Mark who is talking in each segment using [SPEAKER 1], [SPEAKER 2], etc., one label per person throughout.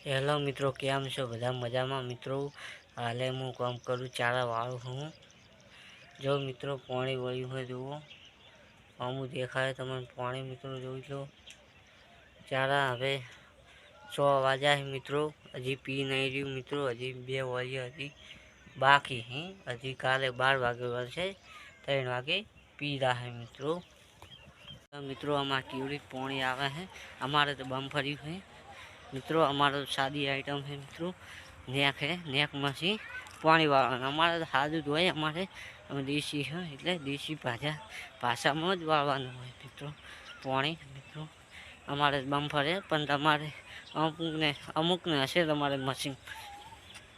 [SPEAKER 1] Hello મિત્રો, કેમ છો? બધા મજામાં? મિત્રો હાલે હું કામ કરું, ચારા વાળું હું. જો મિત્રો પાણી વળ્યું હોય જુઓ, અમુક દેખાય તમને પાણી. મિત્રો જોઈ લો, ચારા હવે 6 વાગ્યા મિત્રો, હજી પી નહીં રહ્યું મિત્રો. હજી 2 વાગે હજી બાકી હજી કાલે 12 વાગે વળશે, 3 વાગે પી રહ્યા મિત્રો. મિત્રો અમારે કેવડી પાણી આવે છે, અમારે તો બમ ફર્યું છે મિત્રો. અમારે સાદી આઈટમ છે મિત્રો, નેક છે, નેકમાંથી પાણી વાળવાનું. અમારે તો સાદું જ હોય, અમારે દેશી છે એટલે દેશી ભાષામાં જ વાળવાનું હોય મિત્રો પાણી. મિત્રો અમારે બમ ફરે, પણ તમારે અમુકને હશે તમારે મશીન,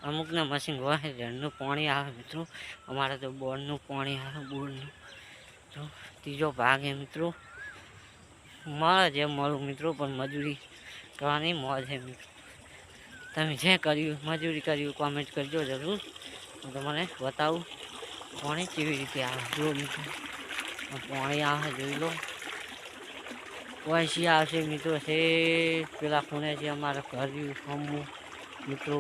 [SPEAKER 1] અમુકને મશીન હોય ઘરનું પાણી આવે મિત્રો. અમારે તો બોરનું પાણી આવે, બોરનું. તો ત્રીજો ભાગ છે મિત્રો, મળે છે મળું મિત્રો, પણ મજૂરી કરવાની મોજ છે મિત્રો. તમે જે કર્યું મજૂરી કર્યું કોમેન્ટ કરજો જરૂર, હું તમને બતાવું પાણી કેવી રીતે આવે. જો મિત્રો પાણી આવે જોઈ લો, પૈસી આવશે મિત્રો. છે પેલા ખૂણે છે અમારા ઘર હમું મિત્રો,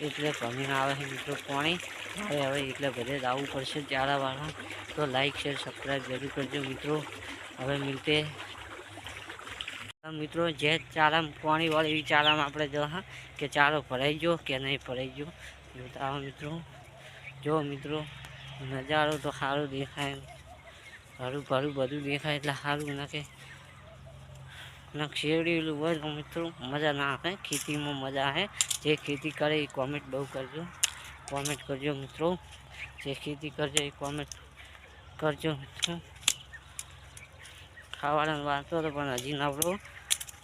[SPEAKER 1] એટલે ભમીને આવે છે મિત્રો પાણી. હવે એટલે બધે જ આવવું પડશે ચારા વાળા. તો લાઈક શેર સબસ્ક્રાઈબ જરૂર કરજો મિત્રો. હવે મિલતે મિત્રો, જે ચારામાં પાણી વાળે એવી ચારામાં આપણે જો કે ચારો ભરાઈ ગયો કે નહીં ભરાઈ ગયો જોતા આવો મિત્રો. જો મિત્રો નજારો તો સારું દેખાય, હરું ભરું બધું દેખાય એટલે સારું. ના શેરડીલું હોય તો મિત્રો મજા ના આવે, ખેતીમાં મજા આવે. જે ખેતી કરે એ કોમેન્ટ બહુ કરજો મિત્રો. જે ખેતી કરજો એ કોમેન્ટ કરજો મિત્રો. ખાવાના વાંચો તો પણ હજી નવરો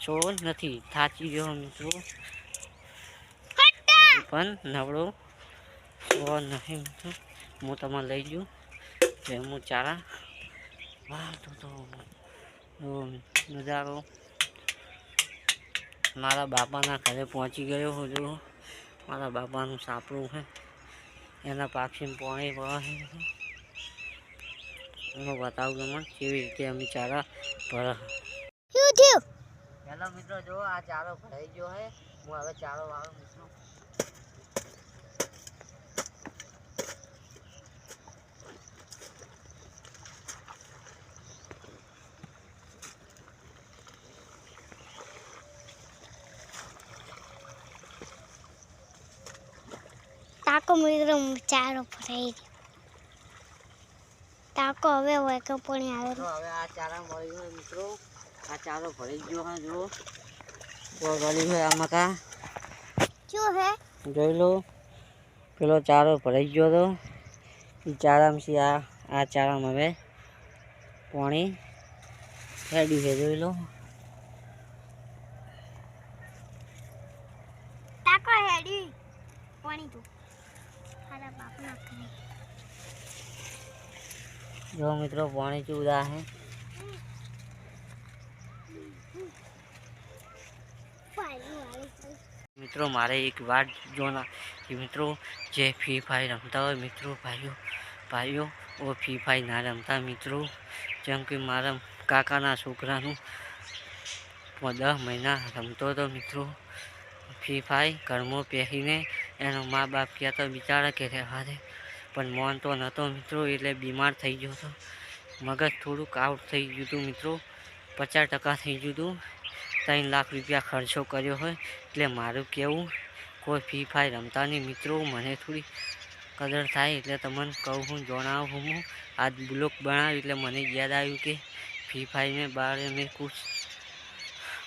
[SPEAKER 1] છો નથી, થાચી ગયો મિત્રો, હજી પણ નવરો છો નહીં મિત્રો. હું તમારે લઈ જઉં કે હું ચારા વાળતો તો નજારો મારા બાપાના ઘરે પહોંચી ગયો હું. જો મારા બાપાનું સાપડું છે, એના પાક્ષીને પાણી વળે હું બતાવું તમને કેવી રીતે અમે ચારા ભરા. હેલો મિત્રો, જો આ ચારો ભરાઈ ગયો હે, હું હવે ચારો વાળું મિત્રો.
[SPEAKER 2] તાકો મિત્રો ચારો ભરાઈ ગયો. તાકો હવે હોય કે પાણી આવે.
[SPEAKER 1] હવે આ ચારા મળી હોય મિત્રો, આ ચારો ભરાઈ ગયો હા. જો ગળી હોય આ મકા
[SPEAKER 2] શું હે
[SPEAKER 1] જોઈ લો, પેલો ચારો ભરાઈ ગયો તો એ ચારામાંથી આ ચારામાં હવે પાણી રેડી છે જોઈ લો.
[SPEAKER 2] તાકો હેડી પાણી તો મારા બાપના ઘરે.
[SPEAKER 1] જો મિત્રો પાણી ચૂદા હે મિત્રો. મારે એક વાત જોના કે મિત્રો જે ફ્રી ફાયર રમતા હોય મિત્રો, ભાઈઓ ઓ ફ્રી ફાયર ના રમતા મિત્રો. જેમ કે મારા કાકાના છોકરાનું 10 મહિના રમતો હતો મિત્રો ફ્રી ફાયર, ઘરમાં પહેરીને. એનો મા બાપ કહેતો બિચારા કે રહેવા દે, પણ માનતો નહોતો મિત્રો. એટલે બીમાર થઈ ગયો હતો, મગજ થોડુંક આઉટ થઈ ગયું હતું મિત્રો, 50% થઈ ગયું હતું. 3 લાખ રૂપિયા ખર્ચો કર્યો હોય. એટલે મારું કહેવું કોઈ ફ્રી ફાયર રમતા નહીં મિત્રો. મને થોડી કદર થાય એટલે તમને કહું હું, જણાવું હું. આજ બ્લોગ બનાવ્યું એટલે મને યાદ આવ્યું કે ફ્રી ફાયરને બારે મેં કુછ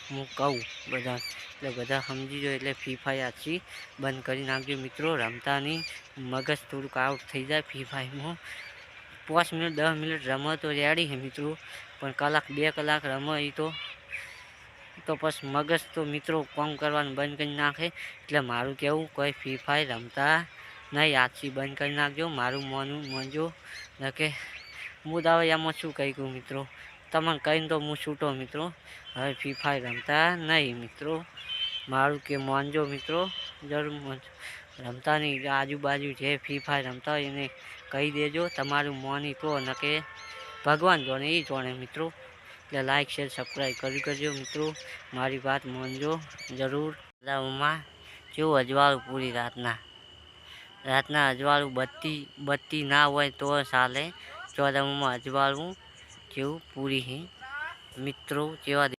[SPEAKER 1] હું કહું બધા, એટલે બધા સમજી જાય. એટલે ફ્રી ફાયર આછી બંધ કરી નાખજો મિત્રો, રમતા નહીં. મગજ થોડુંક આઉટ થઈ જાય ફ્રી ફાયરમાં. 5 મિનિટ 10 મિનિટ રમો તો રેડી છે મિત્રો, પણ કલાક 2 કલાક રમો એ તો પછી મગજ તો મિત્રો કામ કરવાનું બંધ કરી નાખે. એટલે મારું કહેવું કોઈ ફ્રી ફાયર રમતા નહીં, આજથી બંધ કરી નાખજો. મારું માનજો ન કે હું દાવે એમાં શું કહી ગયું મિત્રો, તમને કહીને તો હું છૂટો મિત્રો. હવે ફ્રી ફાયર રમતા નહીં મિત્રો, મારું કે માનજો મિત્રો, જરૂર રમતા નહીં. આજુબાજુ જે ફ્રી ફાયર રમતા હોય એને કહી દેજો, તમારું માની તો ન કે ભગવાન જોણે એ જોણે મિત્રો. એટલે લાઈક શેર સબસ્ક્રાઈબ કરજો મિત્રો. મારી વાત માનજો જરૂર. દાદામાં કેવું અજવાળું પૂરી રાતના અજવાળું બત્તી ના હોય તો ચાલે. ચોદામાં અજવાળું કેવું પૂરી હે મિત્રો કેવા